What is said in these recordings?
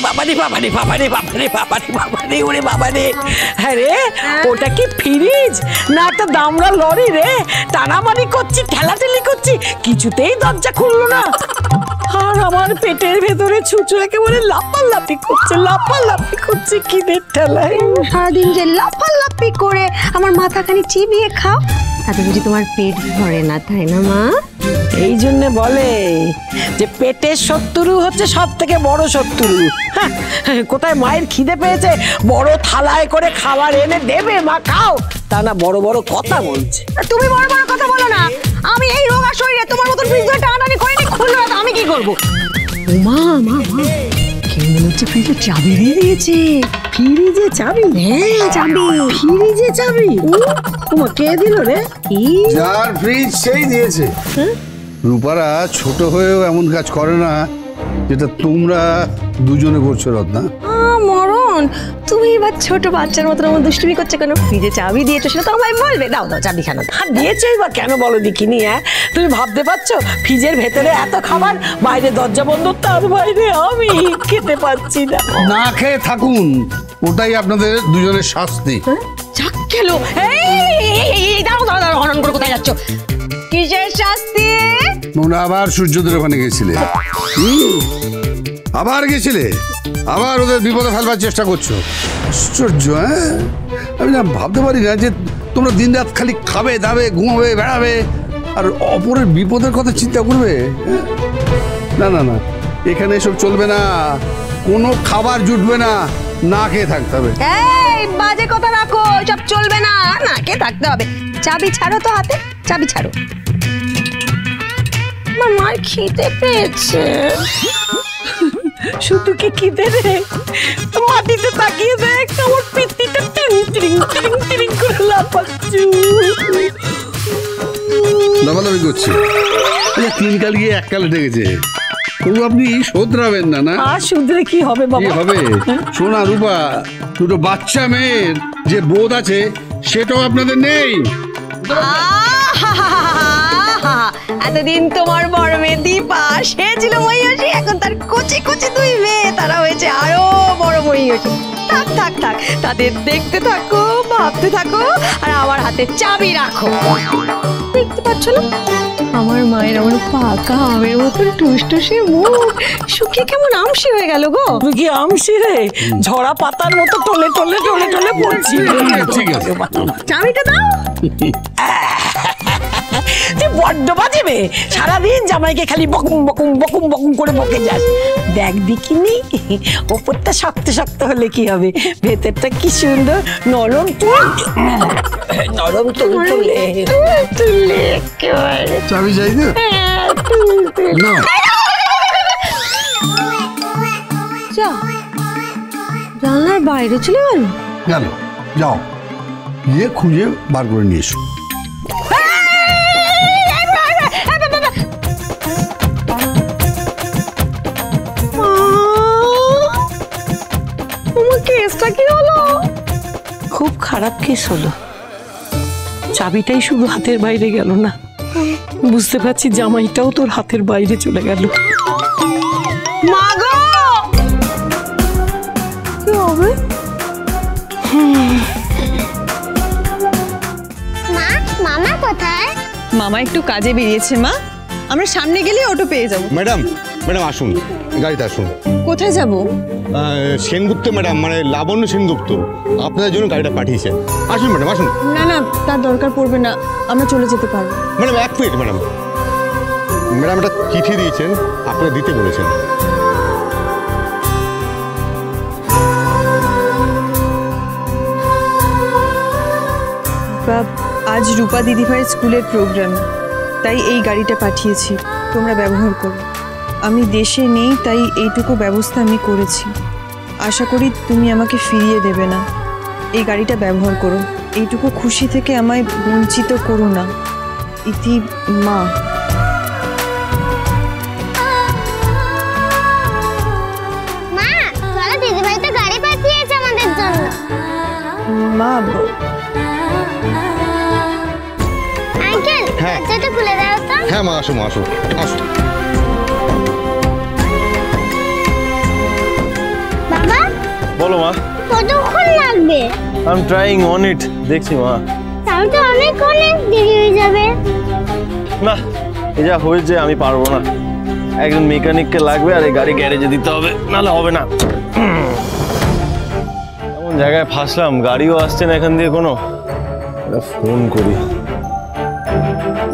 বাবারে বাবারে বাবারে বাবারে বাবারে বাবারে ওরে বাবারে। হ্যাঁ রে, ওটা কি ফ্রিজ না একটা দামড়া লরি রে? টানামানি করছি, ঠেলাঠেলি করছি, কিছুতেই দরজা খুললো না। আর আমার পেটের ভেতরে ছুঁচো একেবারে লাফালাফি করছে খিদের ঠেলায়। সারাদিন যে লাফালাফি করে আমার মাথাখানি চিবিয়ে খাও, তাতে বুঝি তোমার পেট ভরে না, তাই না মা? এই জন্য বলে যে পেটের শত্রু হচ্ছে সব থেকে বড় শত্রু। হ্যাঁ, কোথায় মায়ের খিদে পেয়েছে বড় থালায় করে খাবার এনে দেবে, মা খাও, তা না বড় বড় কথা বলছে। তুমি বড় বড় কথা বলো না। আমি এই রোগা শরীরে তোমার মতন ফ্রিজ ধরে টানাটানি করিনি, খুললো না, আমি কি করবো? মা মা মা, কেউ মনে হচ্ছে ফ্রিজে চাবি দিয়ে দিয়েছে। ফ্রিজে চাবি? হ্যাঁ চাবি। ফ্রিজে চাবি? তোমার কে দিল রে? যার ফ্রিজ সেই দিয়েছে। রূপারা ছোট হয়েও এমন কাজ করে না যেটা তোমরা দুজনে করছো রত্না। মরণ, তুমি এবার ছোট বাচ্চার মতো আমার দুষ্টুমি করছো কেন? ফ্রিজে চাবি দিয়েছো সেটা তো আমায় বলবে। দাও দাও চাবি খানো। আর দিয়েছেই বা কেন বলো দেখিনি? হ্যাঁ, তুমি ভাবতে পারছো ফ্রিজের ভেতরে এত খাবার, বাইরে দরজা বন্ধ, তার বাইরে আমি খেতে পাচ্ছি না। না খেয়ে থাকুন, ওটাই আপনাদের দুজনের শাস্তি। চাক খেলো। এই দাঁড়াও দাঁড়াও দাঁড়াও, হরণ করে কোথায় যাচ্ছ? কিসের শাস্তি? তোমরা আবার সূর্যদের ওখানে গেছিলে, আবার গেছিলে, আবার ওদের বিপদে ফেলবার চেষ্টা করছো। আশ্চর্য। হ্যাঁ, আমি না ভাবতে পারি না যে তোমরা দিন রাত খালি খাবে দাবে ঘুমাবে বেড়াবে আর অপরের বিপদের কথা চিন্তা করবে। না না না, এখানে এসব চলবে না। কোনো খাবার জুটবে না, না খেয়ে থাকতে হবে। এই বাজে কথা রাখো, সব চলবে না, না খেয়ে থাকতে হবে। চাবি ছাড়ো তো হাতে, চাবি ছাড়ো। আমার মার খিদে পেয়েছে। শুধু কি খিদে রে? মাটিতে তাকিয়ে দেখ, আমার পিত্তিটা টিং টিং টিং টিং করে লাফাচ্ছে। লাফালাফি করছে, তিন কাল গিয়ে এক কালে ডেকেছে। তবু আপনি শোধরাবেন না? না আর শুধরে কি হবে বাবা? কি হবে? সোনা রূপা, দুটো বাচ্চা মেয়ের যে বোধ আছে সেটাও আপনাদের নেই। এতদিন তোমার বড় মেয়ে দীপা, সে ছিল মহিষী, এখন তার কচি কচি দুই মেয়ে, তারা হয়েছে আরো বড় মহিষী। থাক থাক থাক, তাদের দেখতে থাকো, ভাবতে থাকো, আর আমার হাতে চাবি রাখো। দেখতে পাচ্ছ না আমার মায়ের আমার পাকা আমের মতন টুসটুসে মুখ, শুকিয়ে কেমন আমসি হয়ে গেল গো। তুই কি আমসি রে? ঝরা পাতার মতো টলে টলে টলে টলে পড়ছি। ঠিক আছে, চাবিটা দাও। তুই বড্ড বাজে মেয়ে, সারাদিন জামাইকে খালি বকুম বকুম বকুম বকুম করে বকে যাস। দেখ দেখিনি, ওপরটা শক্ত শক্ত হলে কি হবে, ভেতরটা কি সুন্দর নরম নরম তুলে তুলে একেবারে। চাবি চাই তো না? জানলার বাইরে চলে গেল। গেল, যাও গিয়ে খুঁজে বার করে নিয়ে এসো। খুব খারাপ কেস হলো, চাবিটাই শুধু হাতের বাইরে গেল না, বুঝতে পারছি জামাইটাও তোর হাতের বাইরে চলে গেল। মা গো, কি হবে? মা, মামা কোথায়? মামা একটু কাজে বেরিয়েছে মা, আমরা সামনে গেলে অটো পেয়ে যাব। ম্যাডাম ম্যাডাম আসুন, গাড়িতে আসুন। কোথায় যাব? সেনগুপ্ত ম্যাডাম, মানে লাবণ্য সেনগুপ্ত আপনাদের জন্য গাড়িটা পাঠিয়েছেন। আসুন ম্যাডাম আসুন। না না, তার দরকার পড়বে না, আমরা চলে যেতে পারবো। ম্যাডাম এক মিনিট ম্যাডাম, ম্যাডাম একটা চিঠি দিয়েছেন, আপনারা দিতে বলেছেন। আজ রূপা দিদিভাইয়ের স্কুলের প্রোগ্রাম, তাই এই গাড়িটা পাঠিয়েছি, তোমরা ব্যবহার করো। আমি দেশে নেই, তাই এইটুকু ব্যবস্থা আমি করেছি। আশা করি তুমি আমাকে ফিরিয়ে দেবে না। এই গাড়িটা ব্যবহার করো, এইটুকু খুশি থেকে আমায় বঞ্চিত করো না। ইতি মা। মা, চলো, দিদিভাই তো গাড়ি পাঠিয়েছে আমাদের জন্য। মা, আঙ্কেল, হ্যাঁ। দরজাটা খুলে দাও তো। হ্যাঁ মা, আসো মা, আসো আসো। বলো মা। কতক্ষণ লাগবে? I am trying on it. দেখছি মা। তাহলে তো অনেক দেরি হয়ে যাবে। না, এই যা হয়েছে আমি পারবো না। একজন মেকানিককে লাগবে আর এই গাড়ি গ্যারেজে দিতে হবে, নাহলে হবে না। এমন জায়গায় ফাঁসলাম, গাড়িও আসছে না এখান দিয়ে কোনো। ফোন করি।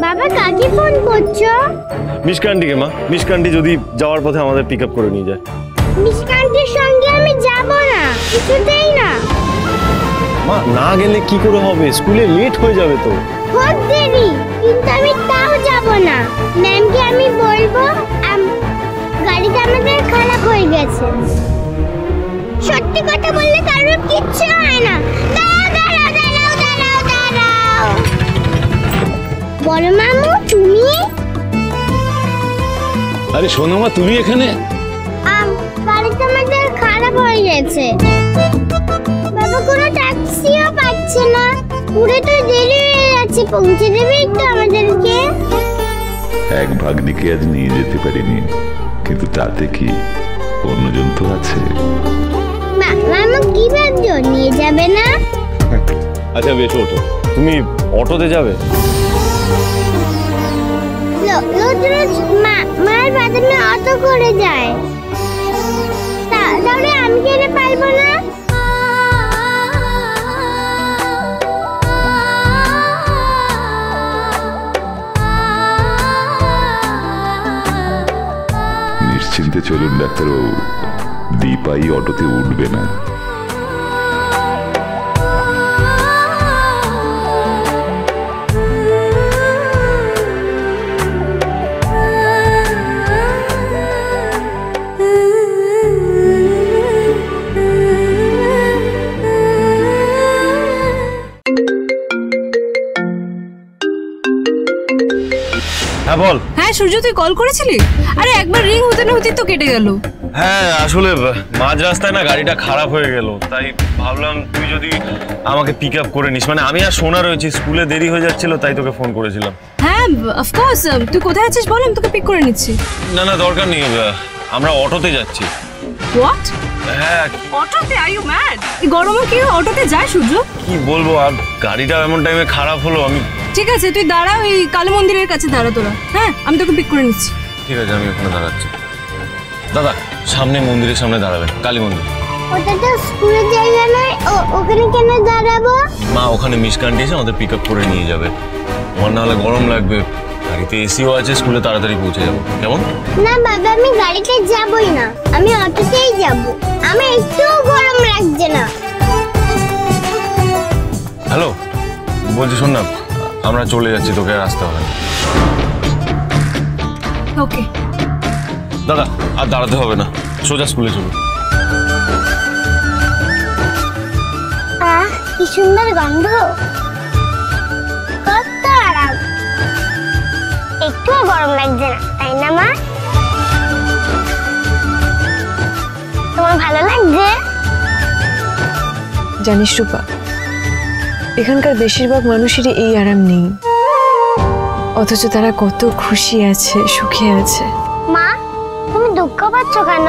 বাবা কাকে ফোন করছো? মিশকান্টিকে মা। মিশকান্টি যদি যাওয়ার পথে আমাদের পিক আপ করে নিয়ে যায়। মিশকান্টির সঙ্গে আমি যাব না, কিছুতেই না। মা না গেলে কি করে হবে? স্কুলে লেট হয়ে যাবে তো। খুব দেরি, কিন্তু আমি তাও যাব না। ম্যামকে আমি বলবো গাড়িটা আমাদের খারাপ হয়ে গেছে। সত্যি কথা বললে কারোর কিচ্ছু হয় না। দাঁড়াও। বড় মামু তুমি? আরে শোনো মা, তুমি এখানে? গাড়িটা আমাদের খারাপ হয়ে গেছে। বাবা কোনো ট্যাক্সিও পাচ্ছে না। পুরো তো দেরি হয়ে যাচ্ছে, পৌঁছে দেবে একটু আমাদেরকে? এক ভাগ্নিকে আজ নিয়ে যেতে পারিনি, কিন্তু তাতে কি অন্যজন তো আছে। মামু কি ভাবছো, নিয়ে যাবে না? আচ্ছা বেশ, ওঠো। তুমি অটোতে যাবে? রোজ মার বাদামে অটো করে যায়, তাহলে আমি কেন পারবো না? নিশ্চিন্তে চলুন ডাক্তারবাবু, দীপাই অটোতে উঠবে না। হ্যাঁ বল। হ্যাঁ সূর্য, তুই কল করেছিলি? আরে একবার রিং হতে না হতেই তো কেটে গেল। হ্যাঁ আসলে মাঝ রাস্তায় না গাড়িটা খারাপ হয়ে গেল, তাই ভাবলাম তুই যদি আমাকে পিক আপ করে নিস। মানে আমি আর সোনা রয়েছি, স্কুলে দেরি হয়ে যাচ্ছিল, তাই তোকে ফোন করেছিলাম। হ্যাঁ অফকোর্স, তুই কোথায় আছিস বল, আমি তোকে পিক করে নিচ্ছি। না দরকার নেই, আমরা অটোতে যাচ্ছি। হোয়াট? হ্যাঁ অটোতে? Are you mad? এই গরমে কি অটোতে যায় সূর্য? কি বলবো, আর গাড়িটা এমন টাইমে খারাপ হলো। আমি ঠিক আছে, তুই দাঁড়া, ওই কালী মন্দিরের কাছে দাঁড়া তোরা। হ্যাঁ আমি তোকে পিক করে নিচ্ছি। ঠিক আছে, আমি ওখানে দাঁড়াচ্ছি। দাদা সামনে মন্দিরের সামনে দাঁড়াবেন, কালী মন্দির। ওটা তো স্কুলের জায়গা নয়, ওখানে কেন দাঁড়াবো? মা ওখানে মিশকান্টি এসে আমাদের পিক আপ করে নিয়ে যাবে। আমার না হলে গরম লাগবে, গাড়িতে এসিও আছে, স্কুলে তাড়াতাড়ি পৌঁছে যাবো। কেমন? না বাবা, আমি গাড়িতে যাবই না, আমি অটোতেই যাব। আমি একটু গরম লাগছে না। হ্যালো, বলছি শোন না, আমরা চলে যাচ্ছি, তোকে আর আসতে হবে না। ওকে দাদা আর দাঁড়াতে হবে না, সোজা স্কুলে চলো। কি সুন্দর গন্ধ, কত আরাম। একটুও গরম লাগছে না, তাই না মা? তোমার ভালো লাগছে? জানিস রূপা, এখানকার বেশিরভাগ মানুষেরই এই আরাম নেই, অথচ তারা কত খুশি আছে, সুখে আছে। মা তুমি দুঃখ পাচ্ছ কেন?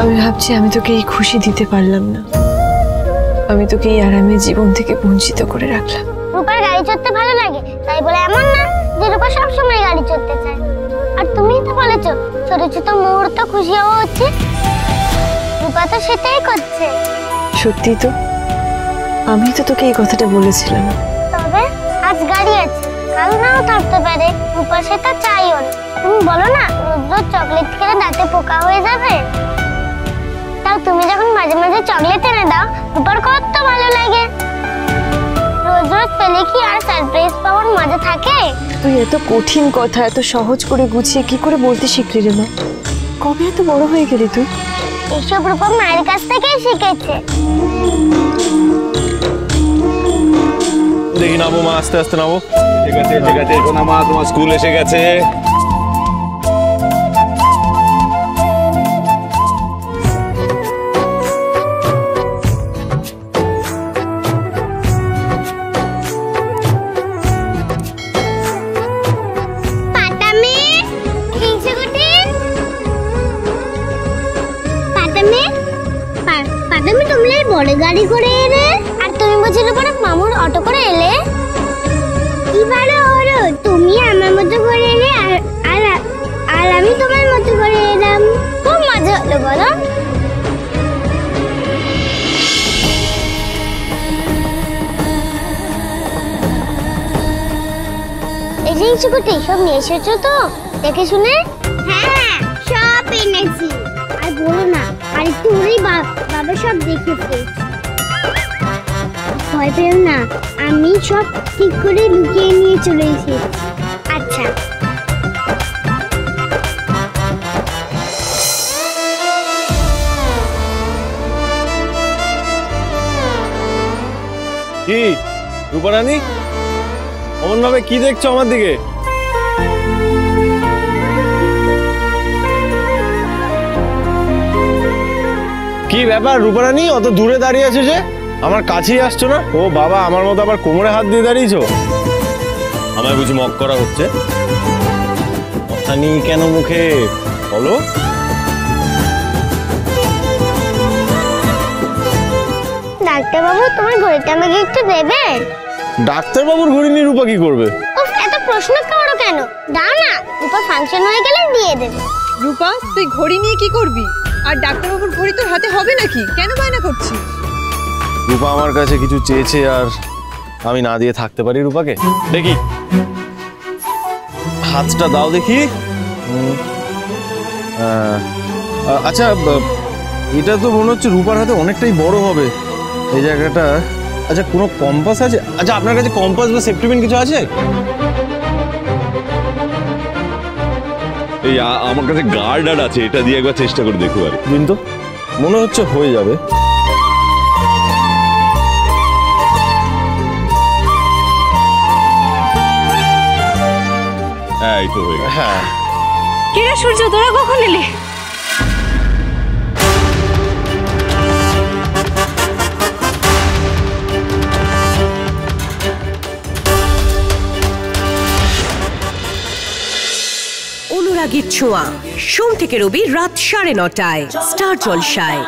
আমি ভাবছি আমি তোকে এই খুশি দিতে পারলাম না, আমি তোকে এই আরামের জীবন থেকে বঞ্চিত করে রাখলাম। রূপার গাড়ি চড়তে ভালো লাগে, তাই বলে এমন না যে রূপা সবসময় গাড়ি চড়তে চায়। আর তুমিই তো বলেছো ছোট ছোট মুহূর্ত খুশি হওয়া উচিত, রূপা তো সেটাই করছে। সত্যি তো, আমি তো তোকে এই কথাটা বলেছিলাম। তবে আজ গাড়ি আছে, কাল নাও থাকতে পারে, রূপা সেটা চাইও না। তুমি বলো না রোজ রোজ চকলেট খেলে দাঁতে পোকা হয়ে যাবে, তাও তুমি যখন মাঝে মাঝে চকলেট এনে দাও রূপার কত ভালো লাগে। রোজ রোজ পেলে কি আর সারপ্রাইজ পাওয়ার মজা থাকে? তুই এত কঠিন কথা এত সহজ করে গুছিয়ে কি করে বলতে শিখলি রে মা? কবে এত বড় হয়ে গেলি তুই? এসব রূপা মায়ের কাছ থেকেই শিখেছে। দেখি নামো মা, আস্তে আস্তে নামো। ঠিক আছে শোনা মা, তোমার স্কুল এসে গেছে। বড় গাড়ি করে এলে আর তুমি বলছিলে পরে মামুর অটো করে এলে। কি ভালো হলো, তুমি আমার মতো করে এলে আর আমি তোমার মতো করে এলাম। খুব মজা হলো বলো। এই যে ইচ্ছুকুটি সব নিয়ে এসেছো তো দেখে শুনে? হ্যাঁ সব এনেছি। আর বলো না, আর একটু হলেই বাবা সব দেখেছে। ভয় পেও না, আমি সব ঠিক করে লুকিয়ে নিয়ে চলে এসেছি। আচ্ছা কি রূপারানী, অমন ভাবে কি দেখছো আমার দিকে? কি ব্যাপার রূপারানী, অত দূরে দাঁড়িয়ে আছো যে? আমার কাছেই আসছো না? ও বাবা, আমার মতো আবার কোমরে হাত দিয়ে দাঁড়িয়েছো? আমায় বুঝি মক করা হচ্ছে? কথা নেই কেন মুখে, বলো। ডাক্তারবাবু, তোমার ঘড়িটা আমাকে একটু দেবে? ডাক্তারবাবুর ঘড়ি নিয়ে রূপা কি করবে? উফ, এত প্রশ্ন করো কেন? দাও না, রূপা ফাংশন হয়ে গেলে দিয়ে দেবে। রূপা, তুই ঘড়ি নিয়ে কি করবি? আর ডাক্তারবাবুর ঘড়ি তোর হাতে হবে নাকি? কেন বায়না করছিস? রূপা আমার কাছে কিছু চেয়েছে আর আমি না দিয়ে থাকতে পারি রূপাকে? দেখি হাতটা দাও দেখি। আচ্ছা, এটা তো মনে হচ্ছে রূপার হাতে অনেকটাই বড় হবে এই জায়গাটা। আচ্ছা, কোনো কম্পাস আছে? আচ্ছা, আপনার কাছে কম্পাস বা সেফটি পিন কিছু আছে? এই আমার কাছে গার্ড আছে, এটা দিয়ে একবার চেষ্টা করে দেখতে পারি। কিন্তু মনে হচ্ছে হয়ে যাবে। হ্যাঁ, এই তো হয়ে গেছে। হ্যাঁ। কিরে সূর্য, তোরা কখন এলি? অনুরাগীর ছোঁয়া, সোম থেকে রবি রাত 9:30টায় স্টার জলসায়।